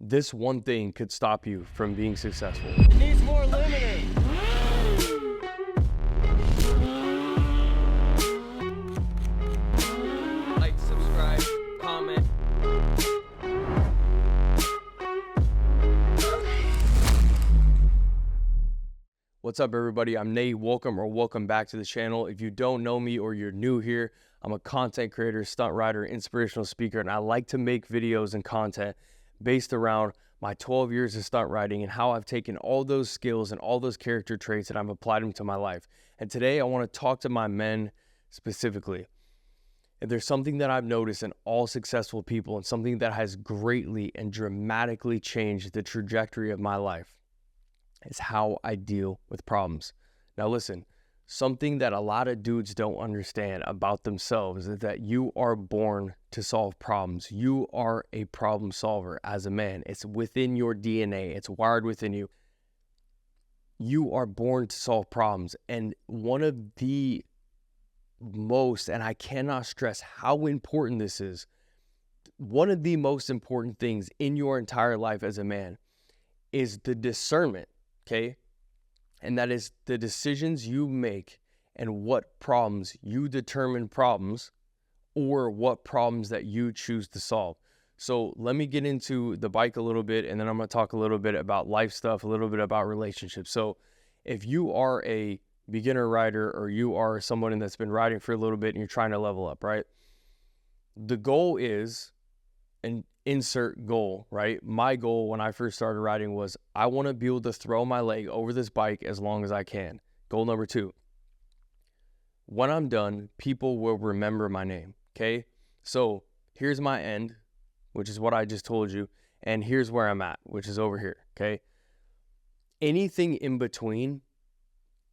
this one thing could stop you from being successful. It needs more lemonade. Like, subscribe, comment. What's up, everybody? I'm Nate. Welcome back to the channel. If you don't know me or you're new here, I'm a content creator, stunt rider, inspirational speaker, and I like to make videos and content based around my 12 years of stunt riding and how I've taken all those skills and all those character traits and I've applied them to my life. And today I want to talk to my men specifically. If there's something that I've noticed in all successful people and something that has greatly and dramatically changed the trajectory of my life, is how I deal with problems. Now listen, something that a lot of dudes don't understand about themselves is that you are born to solve problems. You are a problem solver as a man. It's within your DNA. It's wired within you. You are born to solve problems. And one of the most, and I cannot stress how important this is, one of the most important things in your entire life as a man is the discernment. Okay, and that is the decisions you make and what problems you determine problems or what problems that you choose to solve. So let me get into the bike a little bit, and then I'm going to talk a little bit about life stuff, a little bit about relationships. So if you are a beginner rider or you are someone that's been riding for a little bit and you're trying to level up, right? The goal is, and insert goal, right? My goal when I first started riding was I want to be able to throw my leg over this bike as long as I can. Goal number 2. When I'm done, people will remember my name, okay? So here's my end, which is what I just told you, and here's where I'm at, which is over here, okay? Anything in between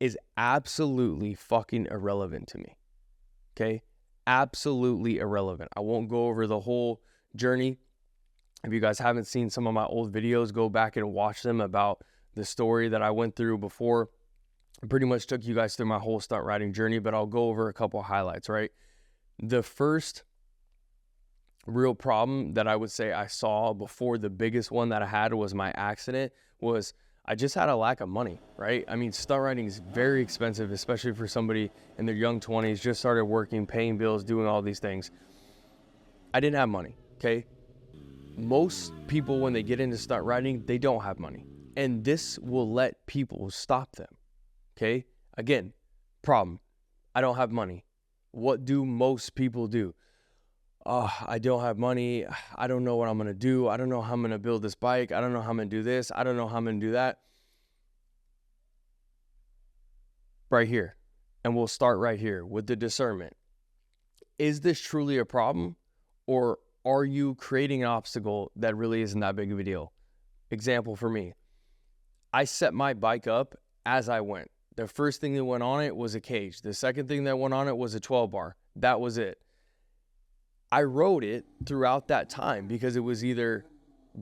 is absolutely fucking irrelevant to me, okay? Absolutely irrelevant. I won't go over the whole journey. If you guys haven't seen some of my old videos, go back and watch them about the story that I went through before. I pretty much took you guys through my whole stunt riding journey, but I'll go over a couple highlights, right? The first real problem that I would say I saw before the biggest one that I had was my accident was I just had a lack of money, right? I mean, stunt riding is very expensive, especially for somebody in their young 20s, just started working, paying bills, doing all these things. I didn't have money, okay? Most people, when they get into stunt riding, they don't have money. And this will let people stop them, okay? Again, problem. I don't have money. What do most people do? I don't have money. I don't know what I'm going to do. I don't know how I'm going to build this bike. I don't know how I'm going to do this. I don't know how I'm going to do that. Right here. And we'll start right here with the discernment. Is this truly a problem? Or are you creating an obstacle that really isn't that big of a deal? Example for me. I set my bike up as I went. The first thing that went on it was a cage. The second thing that went on it was a 12 bar. That was it. I rode it throughout that time because it was either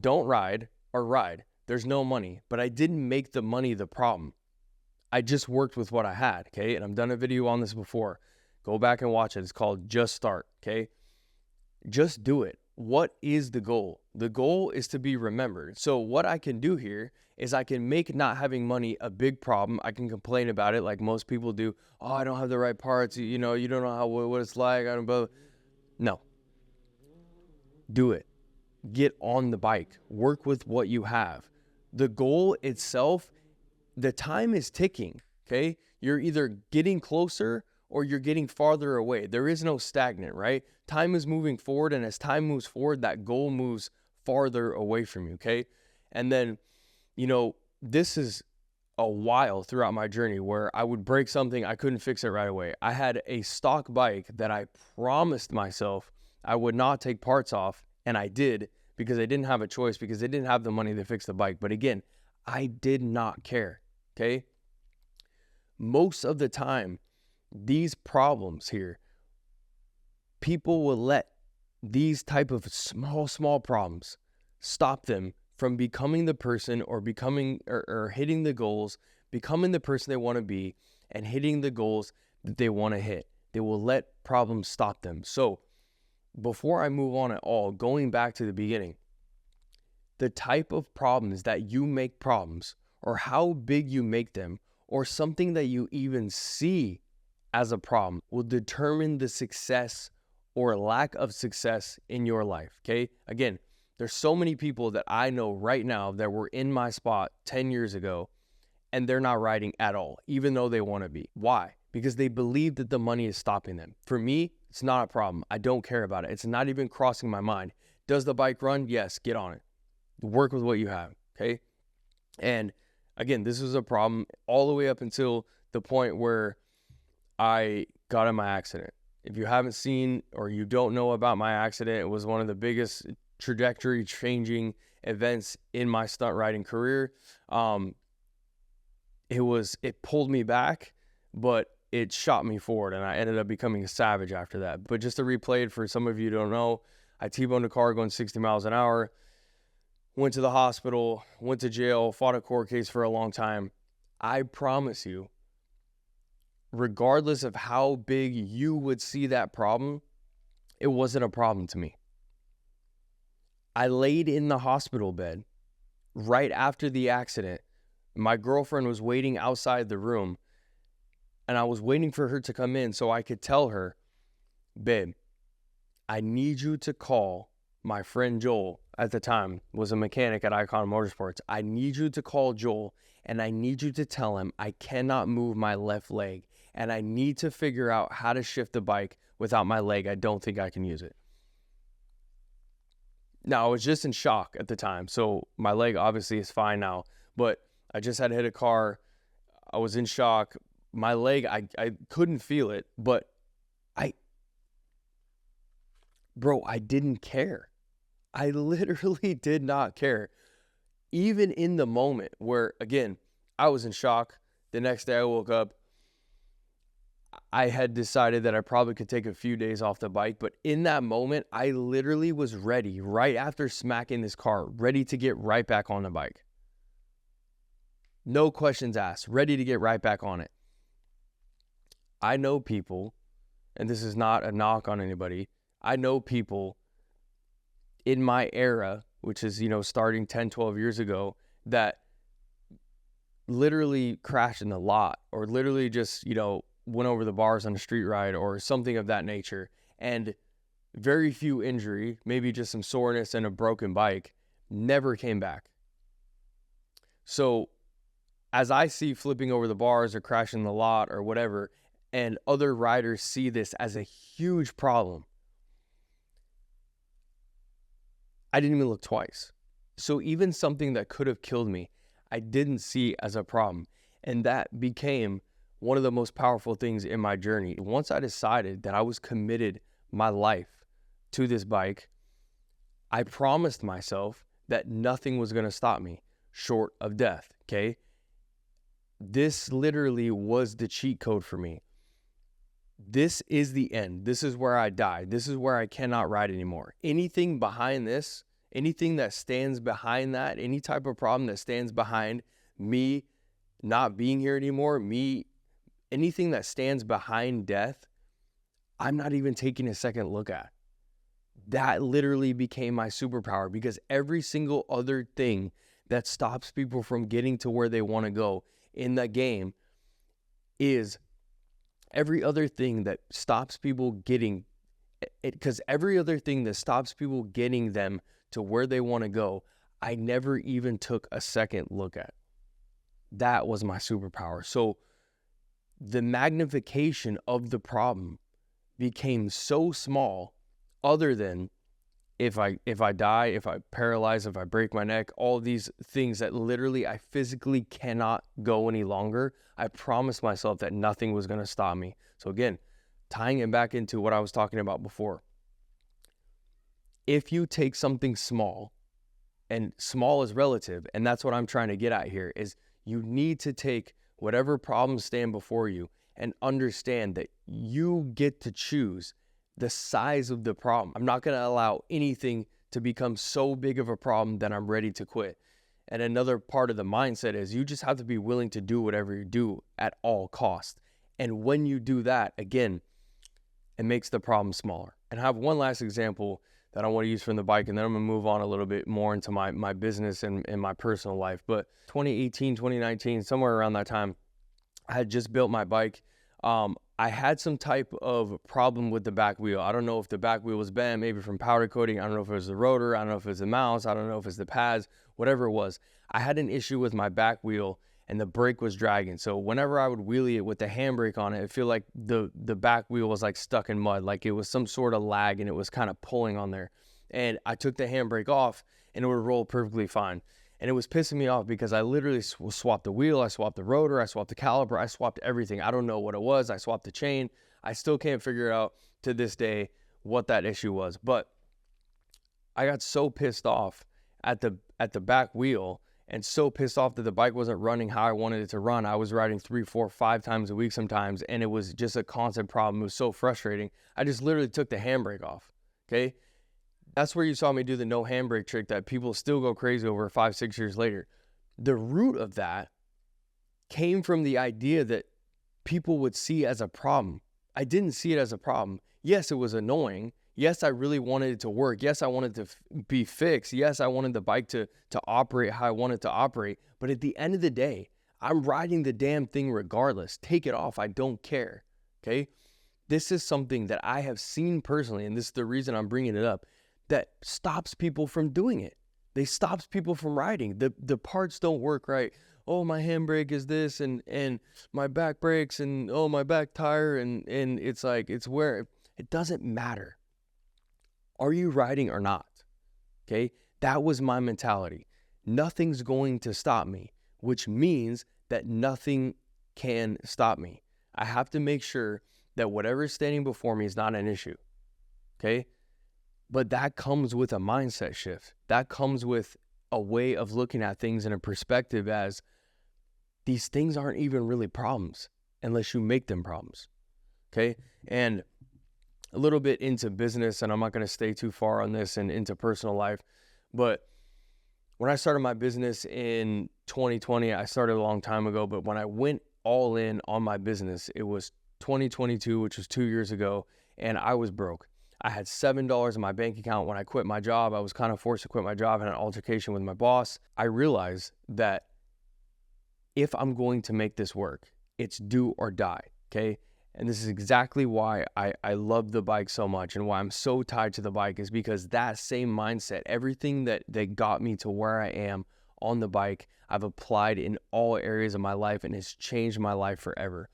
don't ride or ride. There's no money, but I didn't make the money the problem. I just worked with what I had, okay? And I've done a video on this before. Go back and watch it. It's called Just Start, okay? Just do it. What is the goal? The goal is to be remembered. So what I can do here is I can make not having money a big problem. I can complain about it like most people do. Oh, I don't have the right parts. You know, you don't know what it's like. I don't know. No. Do it. Get on the bike. Work with what you have. The goal itself, the time is ticking, okay? You're either getting closer or you're getting farther away. There is no stagnant, right? Time is moving forward, and as time moves forward, that goal moves farther away from you, okay? And then, you know, this is a while throughout my journey where I would break something, I couldn't fix it right away. I had a stock bike that I promised myself I would not take parts off, and I did because I didn't have a choice because I didn't have the money to fix the bike. But again, I did not care, okay? Most of the time, these problems here, people will let these type of small problems stop them from becoming the person or becoming or hitting the goals, becoming the person they want to be and hitting the goals that they want to hit. They will let problems stop them. So before I move on at all, going back to the beginning, The type of problems that you make problems, or how big you make them, or something that you even see as a problem, will determine the success or lack of success in your life, okay? Again, there's so many people that I know right now that were in my spot 10 years ago, and they're not riding at all, even though they want to be. Why? Because they believe that the money is stopping them. For me, it's not a problem. I don't care about it. It's not even crossing my mind. Does the bike run? Yes, get on it. Work with what you have, okay? And again, this was a problem all the way up until the point where I got in my accident. If you haven't seen or you don't know about my accident, it was one of the biggest trajectory changing events in my stunt riding career. It pulled me back, but it shot me forward, and I ended up becoming a savage after that. But just to replay it for some of you who don't know, I T-boned a car going 60 miles an hour, went to the hospital, went to jail, fought a court case for a long time. I promise you, regardless of how big you would see that problem, it wasn't a problem to me. I laid in the hospital bed right after the accident. My girlfriend was waiting outside the room, and I was waiting for her to come in so I could tell her, babe, I need you to call my friend Joel. At the time was a mechanic at Icon Motorsports. I need you to call Joel, and I need you to tell him I cannot move my left leg, and I need to figure out how to shift the bike without my leg. I don't think I can use it. Now, I was just in shock at the time, so my leg obviously is fine now, but I just had hit a car. I was in shock. My leg, I couldn't feel it, but I didn't care. I literally did not care. Even in the moment where, again, I was in shock. The next day I woke up, I had decided that I probably could take a few days off the bike. But in that moment, I literally was ready, right after smacking this car, ready to get right back on the bike. No questions asked, ready to get right back on it. I know people, and this is not a knock on anybody, I know people in my era, which is, starting 10, 12 years ago, that literally crashed in the lot, or literally just, went over the bars on a street ride or something of that nature, and very few injury, maybe just some soreness and a broken bike, never came back. So as I see flipping over the bars or crashing in the lot or whatever, and other riders see this as a huge problem, I didn't even look twice. So even something that could have killed me, I didn't see as a problem. And that became one of the most powerful things in my journey. Once I decided that I was committed my life to this bike, I promised myself that nothing was going to stop me short of death, okay? This literally was the cheat code for me. This is the end. This is where I die. This is where I cannot ride anymore. Anything behind this, anything that stands behind that, any type of problem that stands behind me not being here anymore, anything that stands behind death, I'm not even taking a second look at. That literally became my superpower, because every single other thing that stops people from getting to where they want to go in the game is every other thing that stops people getting it, because every other thing that stops people getting them to where they want to go, I never even took a second look at. That was my superpower. So the magnification of the problem became so small, other than if I die, if I paralyze, if I break my neck, all these things that literally I physically cannot go any longer, I promised myself that nothing was going to stop me. So again, tying it back into what I was talking about before. If you take something small, and small is relative, and that's what I'm trying to get at here, is you need to take whatever problems stand before you and understand that you get to choose the size of the problem. I'm not going to allow anything to become so big of a problem that I'm ready to quit. And another part of the mindset is you just have to be willing to do whatever you do at all costs. And when you do that, again, it makes the problem smaller. And I have one last example that I want to use from the bike, and then I'm going to move on a little bit more into my business and my personal life. But 2018, 2019, somewhere around that time, I had just built my bike. I had some type of problem with the back wheel. I don't know if the back wheel was bent, maybe from powder coating. I don't know if it was the rotor. I don't know if it was the mounts. I don't know if it's the pads, whatever it was. I had an issue with my back wheel and the brake was dragging. So whenever I would wheelie it with the handbrake on it, I feel like the back wheel was like stuck in mud, like it was some sort of lag and it was kind of pulling on there. And I took the handbrake off and it would roll perfectly fine. And it was pissing me off because I literally swapped the wheel, I swapped the rotor, I swapped the caliper, I swapped everything. I don't know what it was. I swapped the chain. I still can't figure out to this day what that issue was. But I got so pissed off at the back wheel and so pissed off that the bike wasn't running how I wanted it to run. I was riding 3, 4, 5 times a week sometimes, and it was just a constant problem. It was so frustrating. I just literally took the handbrake off, okay? That's where you saw me do the no handbrake trick that people still go crazy over 5, 6 years later. The root of that came from the idea that people would see as a problem. I didn't see it as a problem. Yes, it was annoying. Yes, I really wanted it to work. Yes, I wanted to be fixed. Yes, I wanted the bike to operate how I wanted to operate. But at the end of the day, I'm riding the damn thing regardless. Take it off. I don't care. Okay? This is something that I have seen personally, and this is the reason I'm bringing it up, that stops people from doing it. They stops people from riding. The parts don't work right. Oh, my handbrake is this, and my back brakes, and oh, my back tire, and it's like, it's where it doesn't matter. Are you riding or not? Okay, that was my mentality. Nothing's going to stop me, which means that nothing can stop me. I have to make sure that whatever is standing before me is not an issue. Okay, but that comes with a mindset shift. That comes with a way of looking at things in a perspective as these things aren't even really problems unless you make them problems. Okay, and a little bit into business, and I'm not going to stay too far on this and into personal life, but when I started my business in 2020, I started a long time ago, but when I went all in on my business, it was 2022, which was 2 years ago, and I was broke. I had $7 in my bank account when I quit my job. I was kind of forced to quit my job in an altercation with my boss. I realized that if I'm going to make this work, it's do or die, okay? And this is exactly why I love the bike so much and why I'm so tied to the bike, is because that same mindset, everything that got me to where I am on the bike, I've applied in all areas of my life, and it's changed my life forever.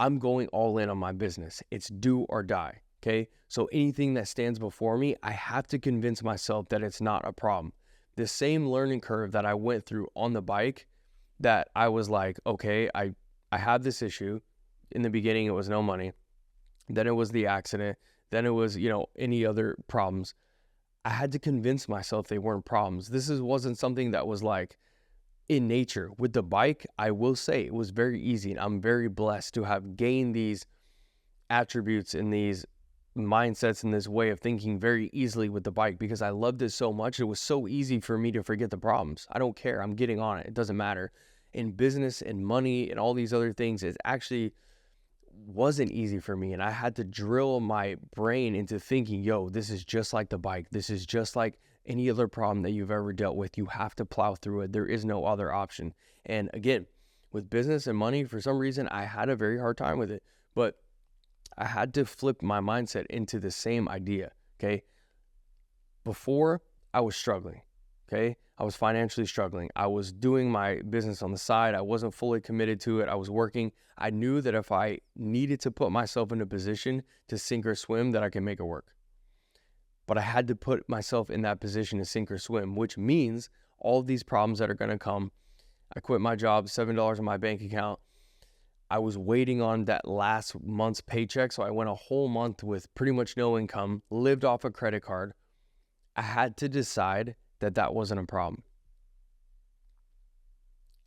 I'm going all in on my business. It's do or die, okay? So anything that stands before me, I have to convince myself that it's not a problem. The same learning curve that I went through on the bike, that I was like, okay, I have this issue. In the beginning, it was no money. Then it was the accident. Then it was, any other problems. I had to convince myself they weren't problems. Wasn't something that was like in nature. With the bike, I will say it was very easy. And I'm very blessed to have gained these attributes and these mindsets and this way of thinking very easily with the bike, because I loved it so much. It was so easy for me to forget the problems. I don't care. I'm getting on it. It doesn't matter. In business and money and all these other things, it actually wasn't easy for me, and I had to drill my brain into thinking, this is just like the bike. This is just like any other problem that you've ever dealt with. You have to plow through it. There is no other option. And again, with business and money, for some reason, I had a very hard time with it, but I had to flip my mindset into the same idea, okay? Before, I was struggling, okay? I was financially struggling. I was doing my business on the side. I wasn't fully committed to it. I was working. I knew that if I needed to put myself in a position to sink or swim, that I can make it work. But I had to put myself in that position to sink or swim, which means all of these problems that are going to come. I quit my job, $7 in my bank account. I was waiting on that last month's paycheck, so I went a whole month with pretty much no income, lived off a credit card. I had to decide that wasn't a problem.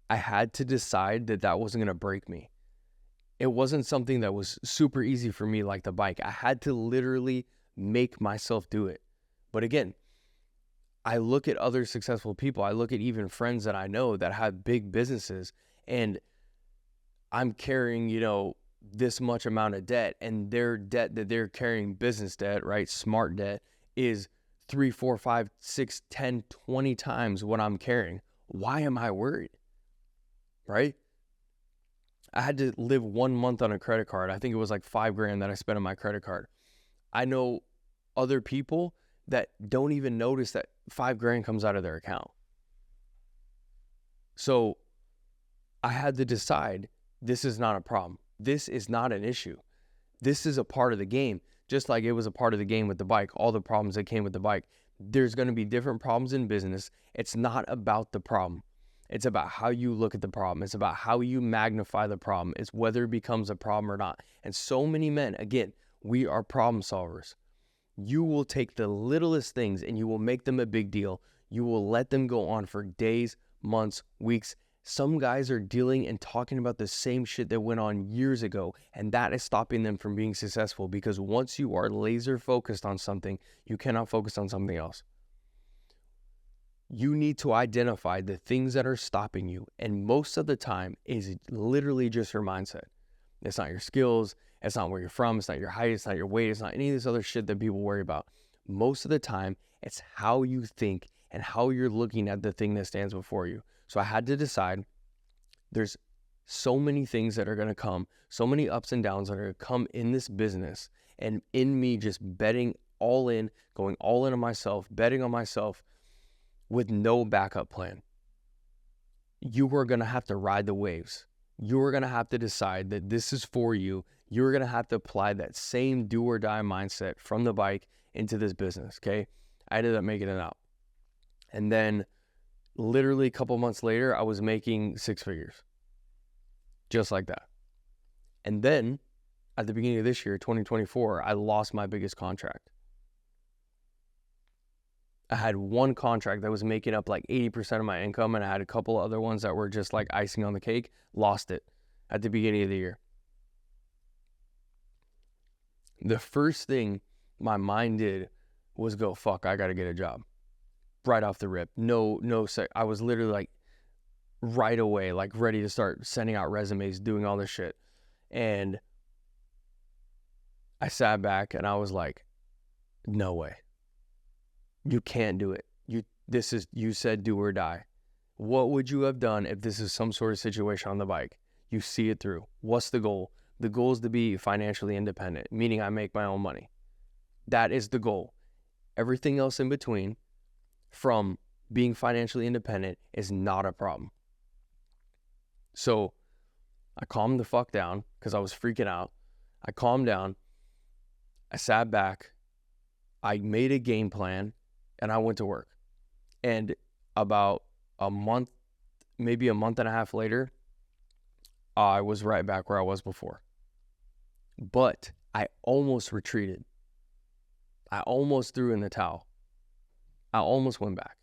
I had to decide that wasn't going to break me. It wasn't something that was super easy for me like the bike. I had to literally make myself do it. But again, I look at other successful people. I look at even friends that I know that have big businesses, and I'm carrying, this much amount of debt, and their debt that they're carrying, business debt, right? Smart debt, is 3, 4, 5, 6, 10, 20 times what I'm carrying. Why am I worried? Right? I had to live 1 month on a credit card. I think it was like $5,000 that I spent on my credit card. I know other people that don't even notice that $5,000 comes out of their account. So I had to decide, this is not a problem. This is not an issue. This is a part of the game. Just like it was a part of the game with the bike, all the problems that came with the bike. There's going to be different problems in business. It's not about the problem. It's about how you look at the problem. It's about how you magnify the problem. It's whether it becomes a problem or not. And so many men, again, we are problem solvers. You will take the littlest things and you will make them a big deal. You will let them go on for days, months, weeks. Some guys are dealing and talking about the same shit that went on years ago, and that is stopping them from being successful, because once you are laser focused on something, you cannot focus on something else. You need to identify the things that are stopping you, and most of the time is literally just your mindset. It's not your skills, it's not where you're from, it's not your height, it's not your weight, it's not any of this other shit that people worry about. Most of the time, it's how you think and how you're looking at the thing that stands before you. So I had to decide, there's so many things that are going to come, so many ups and downs that are going to come in this business, and in me just betting all in, going all into myself, betting on myself with no backup plan. You are going to have to ride the waves. You are going to have to decide that this is for you. You're going to have to apply that same do or die mindset from the bike into this business, okay? I ended up making it out. And then literally a couple months later, I was making 6 figures. Just like that. And then at the beginning of this year, 2024, I lost my biggest contract. I had one contract that was making up like 80% of my income, and I had a couple other ones that were just like icing on the cake. Lost it at the beginning of the year. The first thing my mind did was go, fuck, I got to get a job. Right off the rip. I was literally like right away, like ready to start sending out resumes, doing all this shit. And I sat back and I was like, no way. You can't do it. You said do or die. What would you have done if this is some sort of situation on the bike? You see it through. What's the goal? The goal is to be financially independent, meaning I make my own money. That is the goal. Everything else in between, from being financially independent, is not a problem. So I calmed the fuck down because I was freaking out. I calmed down. I sat back. I made a game plan and I went to work. And about a month, maybe a month and a half later, I was right back where I was before. But I almost retreated. I almost threw in the towel. I almost went back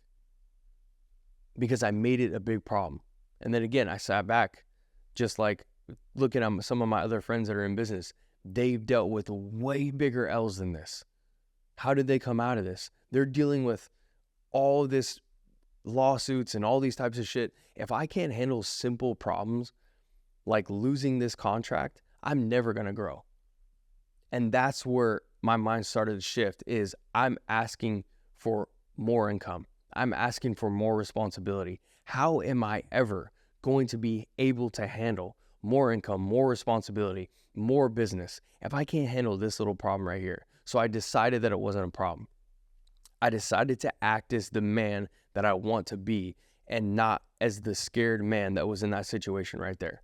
because I made it a big problem. And then again, I sat back, just like looking at some of my other friends that are in business. They've dealt with way bigger L's than this. How did they come out of this? They're dealing with all this lawsuits and all these types of shit. If I can't handle simple problems like losing this contract, I'm never going to grow. And that's where my mind started to shift, is I'm asking for more income. I'm asking for more responsibility. How am I ever going to be able to handle more income, more responsibility, more business if I can't handle this little problem right here? So I decided that it wasn't a problem. I decided to act as the man that I want to be and not as the scared man that was in that situation right there.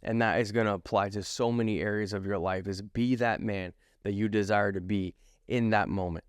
And that is going to apply to so many areas of your life, is be that man that you desire to be in that moment.